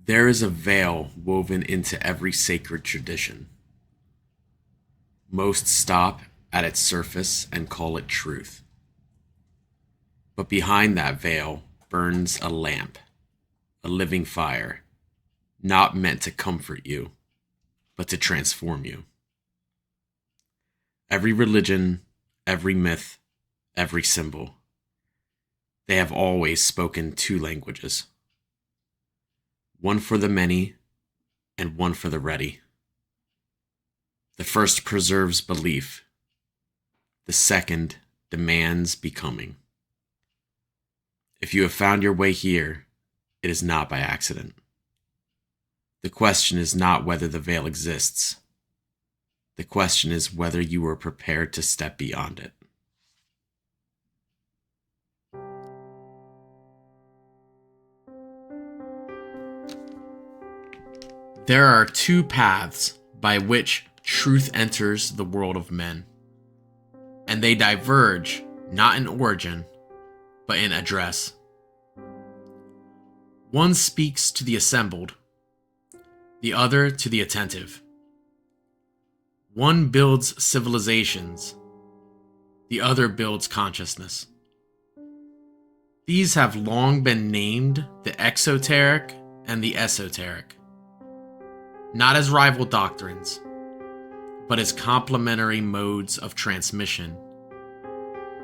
There is a veil woven into every sacred tradition. Most stop at its surface and call it truth. But behind that veil burns a lamp, a living fire, not meant to comfort you, but to transform you. Every religion, every myth, every symbol, they have always spoken two languages. One for the many and one for the ready. The first preserves belief. The second demands becoming. If you have found your way here, it is not by accident. The question is not whether the veil exists. The question is whether you are prepared to step beyond it. There are two paths by which truth enters the world of men, and they diverge not in origin, but in address. One speaks to the assembled, the other to the attentive. One builds civilizations, the other builds consciousness. These have long been named the exoteric and the esoteric, not as rival doctrines, but as complementary modes of transmission,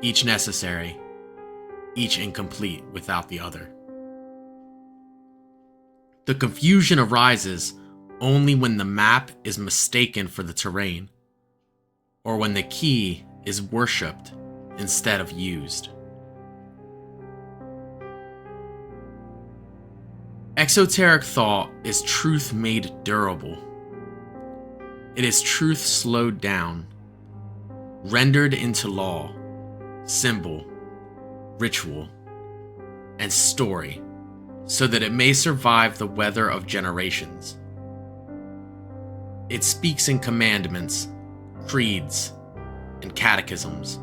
each necessary, each incomplete without the other. The confusion arises only when the map is mistaken for the terrain, or when the key is worshipped instead of used. Exoteric thought is truth made durable. It is truth slowed down, rendered into law, symbol, ritual, and story, so that it may survive the weather of generations. It speaks in commandments, creeds, and catechisms,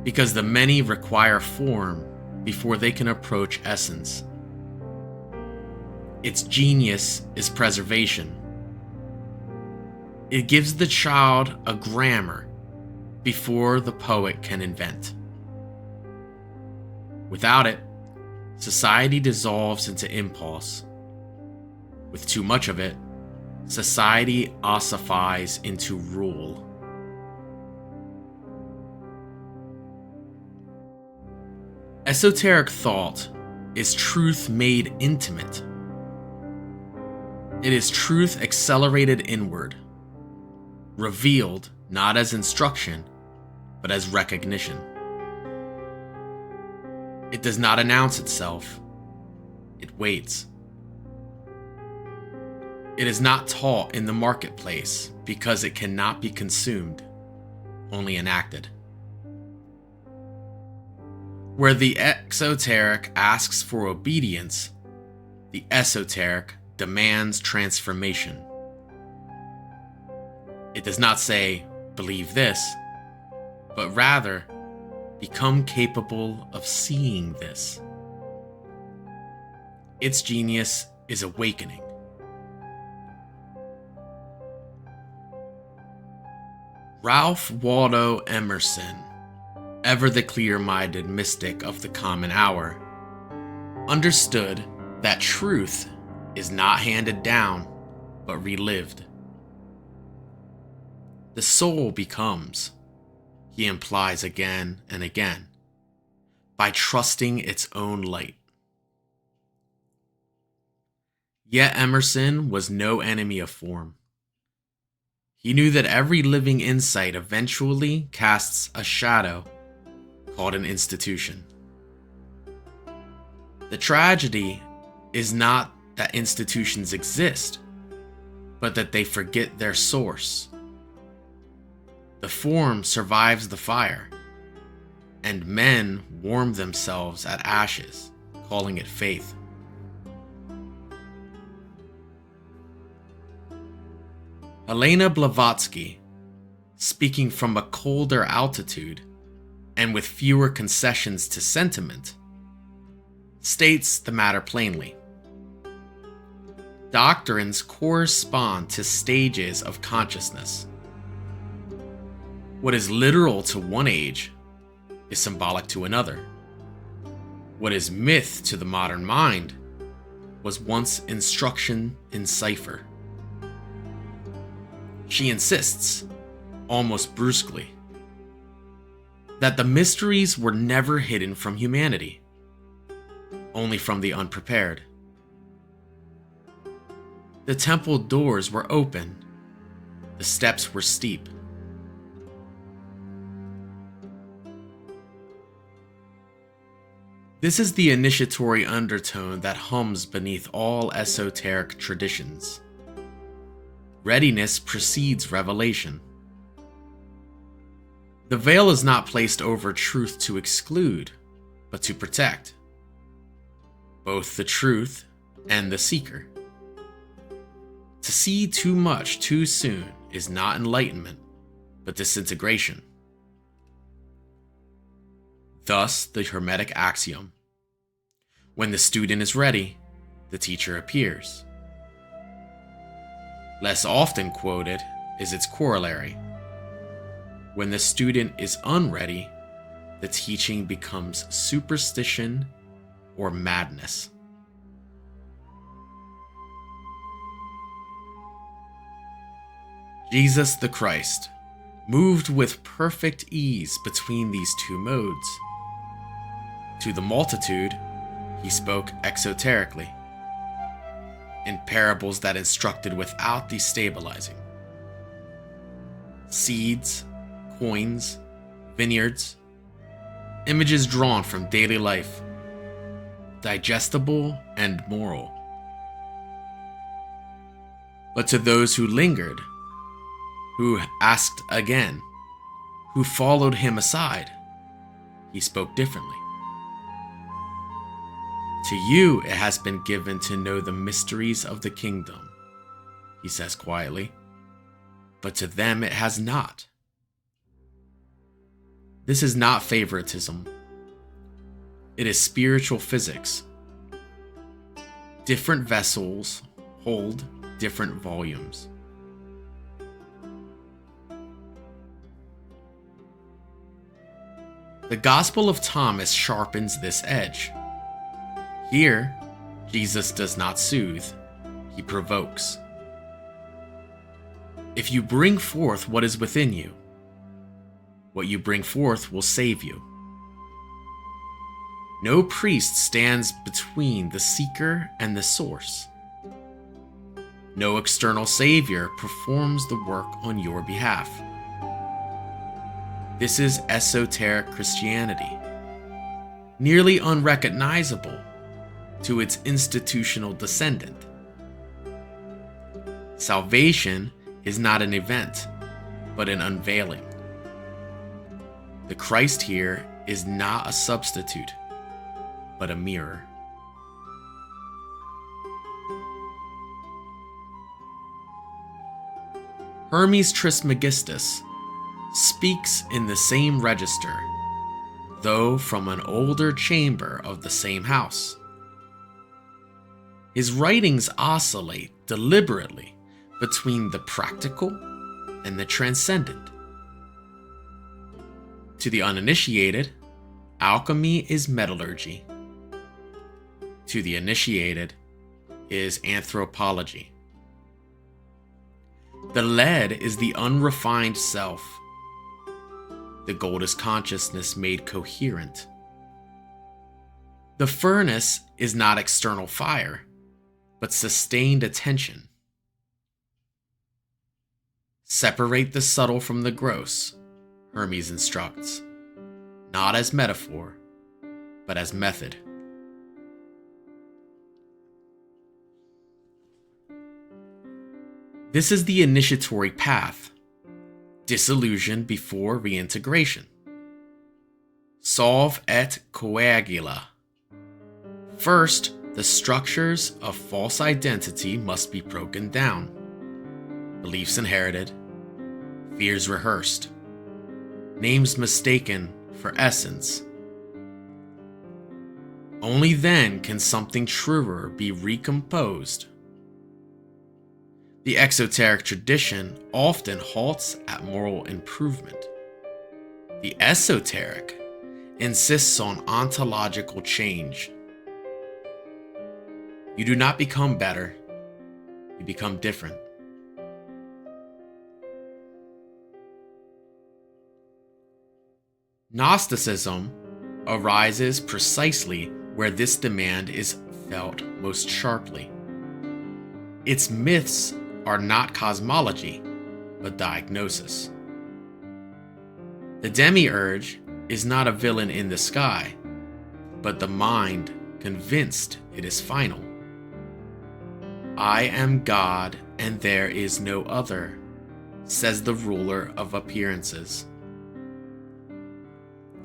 because the many require form before they can approach essence. Its genius is preservation. It gives the child a grammar before the poet can invent. Without it, society dissolves into impulse. With too much of it, society ossifies into rule. Esoteric thought is truth made intimate. It is truth accelerated inward, revealed not as instruction, but as recognition. It does not announce itself. It waits. It is not taught in the marketplace because it cannot be consumed, only enacted. Where the exoteric asks for obedience, the esoteric demands transformation. It does not say, believe this, but rather, become capable of seeing this. Its genius is awakening. Ralph Waldo Emerson, ever the clear-minded mystic of the common hour, understood that truth is not handed down, but relived. The soul becomes, he implies again and again, by trusting its own light. Yet Emerson was no enemy of form. He knew that every living insight eventually casts a shadow called an institution. The tragedy is not that institutions exist, but that they forget their source. The form survives the fire, and men warm themselves at ashes, calling it faith. Helena Blavatsky, speaking from a colder altitude and with fewer concessions to sentiment, states the matter plainly. Doctrines correspond to stages of consciousness. What is literal to one age is symbolic to another. What is myth to the modern mind was once instruction in cipher. She insists, almost brusquely, that the mysteries were never hidden from humanity, only from the unprepared. The temple doors were open, the steps were steep. This is the initiatory undertone that hums beneath all esoteric traditions. Readiness precedes revelation. The veil is not placed over truth to exclude, but to protect both the truth and the seeker. To see too much too soon is not enlightenment, but disintegration. Thus, the Hermetic axiom: when the student is ready, the teacher appears. Less often quoted is its corollary: when the student is unready, the teaching becomes superstition or madness. Jesus the Christ moved with perfect ease between these two modes. To the multitude, he spoke exoterically, in parables that instructed without destabilizing. Seeds, coins, vineyards, images drawn from daily life, digestible and moral. But to those who lingered, who asked again, who followed him aside, he spoke differently. To you it has been given to know the mysteries of the kingdom, he says quietly, but to them it has not. This is not favoritism. It is spiritual physics. Different vessels hold different volumes. The Gospel of Thomas sharpens this edge. Here, Jesus does not soothe, he provokes. If you bring forth what is within you, what you bring forth will save you. No priest stands between the seeker and the source. No external savior performs the work on your behalf. This is esoteric Christianity, nearly unrecognizable to its institutional descendant. Salvation is not an event, but an unveiling. The Christ here is not a substitute, but a mirror. Hermes Trismegistus speaks in the same register, though from an older chamber of the same house. His writings oscillate deliberately between the practical and the transcendent. To the uninitiated, alchemy is metallurgy. To the initiated is anthropology. The lead is the unrefined self. The gold is consciousness made coherent. The furnace is not external fire, but sustained attention. Separate the subtle from the gross, Hermes instructs, not as metaphor, but as method. This is the initiatory path: disillusion before reintegration. Solve et coagula. First, the structures of false identity must be broken down, beliefs inherited, fears rehearsed, names mistaken for essence. Only then can something truer be recomposed, The exoteric tradition often halts at moral improvement. The esoteric insists on ontological change. You do not become better, you become different. Gnosticism arises precisely where this demand is felt most sharply. Its myths are not cosmology, but diagnosis. The demiurge is not a villain in the sky, but the mind convinced it is final. I am God and there is no other, says the ruler of appearances.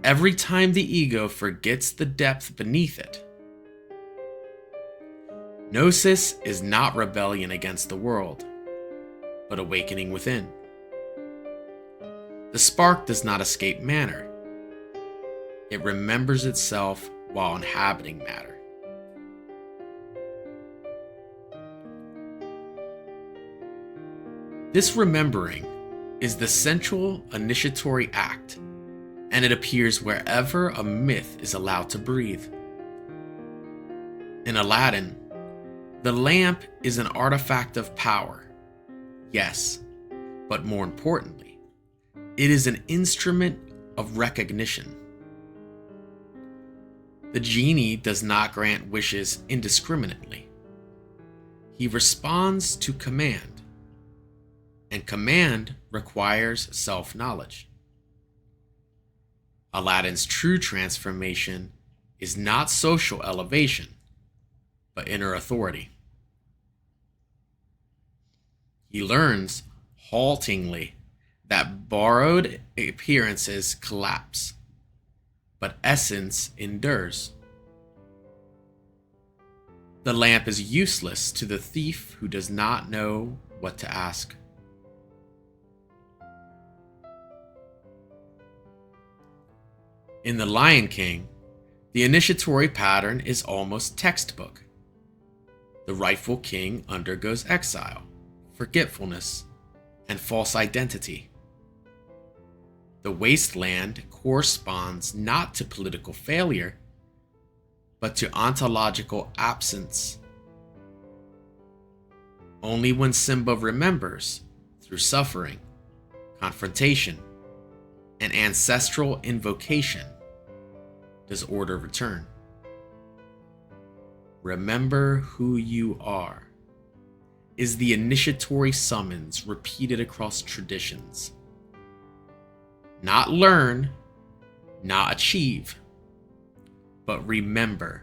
Every time the ego forgets the depth beneath it. Gnosis is not rebellion against the world, but awakening within. The spark does not escape matter. It remembers itself while inhabiting matter. This remembering is the central initiatory act, and it appears wherever a myth is allowed to breathe. In Aladdin, the lamp is an artifact of power, yes, but more importantly, it is an instrument of recognition. The genie does not grant wishes indiscriminately. He responds to command, and command requires self-knowledge. Aladdin's true transformation is not social elevation, but inner authority. He learns, haltingly, that borrowed appearances collapse, but essence endures. The lamp is useless to the thief who does not know what to ask. In The Lion King, the initiatory pattern is almost textbook. The rightful king undergoes exile, forgetfulness, and false identity. The wasteland corresponds not to political failure, but to ontological absence. Only when Simba remembers, through suffering, confrontation, and ancestral invocation, does order return. Remember who you are is the initiatory summons repeated across traditions. Not learn, not achieve, but remember.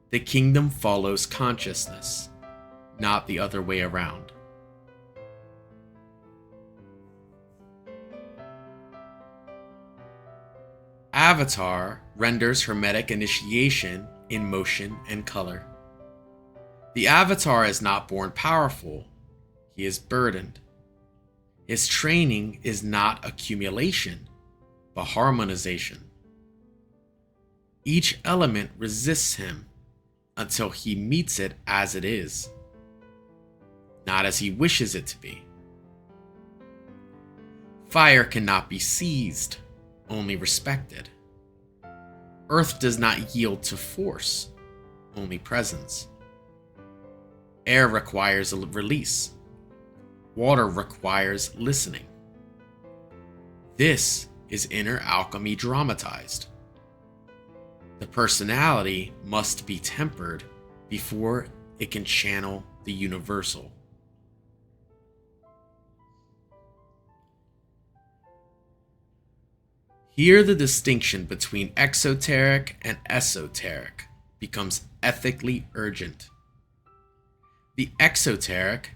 The kingdom follows consciousness, not the other way around. Avatar renders Hermetic initiation in motion and color. The Avatar is not born powerful, he is burdened. His training is not accumulation, but harmonization. Each element resists him until he meets it as it is, not as he wishes it to be. Fire cannot be seized, only respected. Earth does not yield to force, only presence. Air requires a release. Water requires listening. This is inner alchemy dramatized. The personality must be tempered before it can channel the universal. Here the distinction between exoteric and esoteric becomes ethically urgent. The exoteric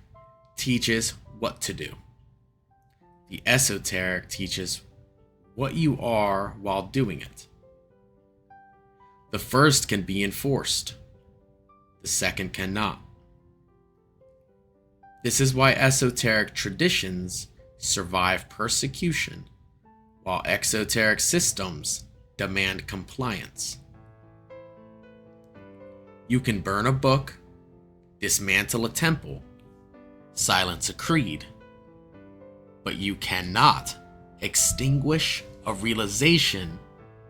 teaches what to do. The esoteric teaches what you are while doing it. The first can be enforced. The second cannot. This is why esoteric traditions survive persecution, while exoteric systems demand compliance. You can burn a book, dismantle a temple, silence a creed, but you cannot extinguish a realization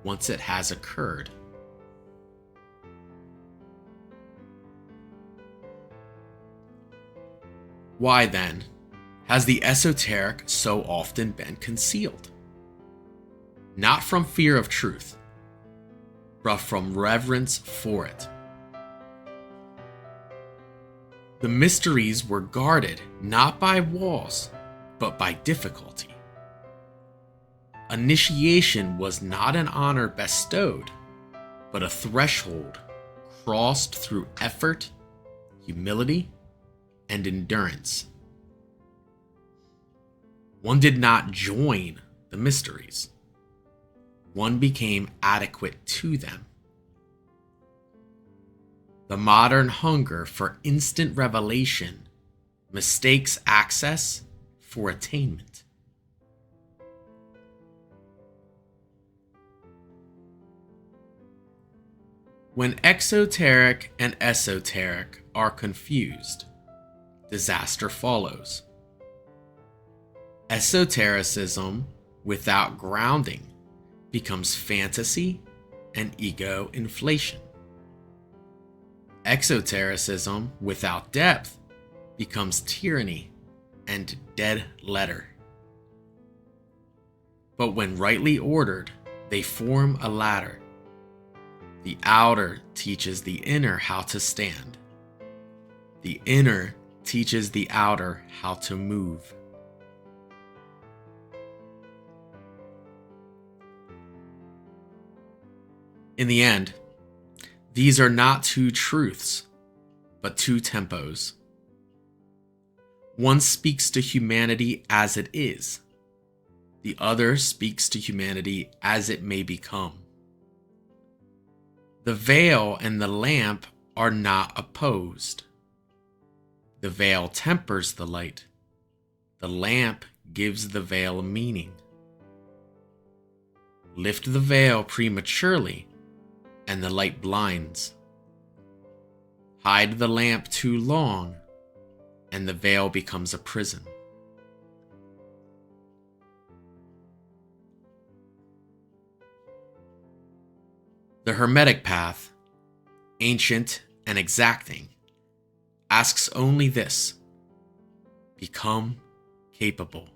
once it has occurred. Why then has the esoteric so often been concealed? Not from fear of truth, but from reverence for it. The mysteries were guarded not by walls, but by difficulty. Initiation was not an honor bestowed, but a threshold crossed through effort, humility, and endurance. One did not join the mysteries. One became adequate to them. The modern hunger for instant revelation mistakes access for attainment. When exoteric and esoteric are confused, disaster follows. Esotericism without grounding becomes fantasy and ego inflation. Exotericism without depth becomes tyranny and dead letter. But when rightly ordered, they form a ladder. The outer teaches the inner how to stand. The inner teaches the outer how to move. In the end, these are not two truths, but two tempos. One speaks to humanity as it is. The other speaks to humanity as it may become. The veil and the lamp are not opposed. The veil tempers the light. The lamp gives the veil meaning. Lift the veil prematurely, and the light blinds. Hide the lamp too long, and the veil becomes a prison. The Hermetic path, ancient and exacting, asks only this: become capable.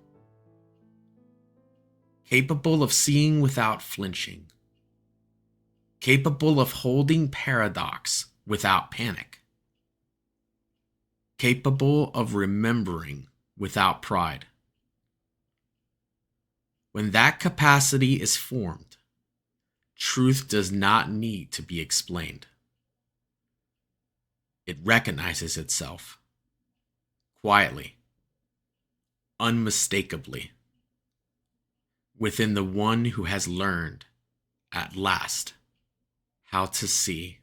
Capable of seeing without flinching. Capable of holding paradox without panic. Capable of remembering without pride. When that capacity is formed, truth does not need to be explained. It recognizes itself quietly, unmistakably, within the one who has learned, at last, how to see.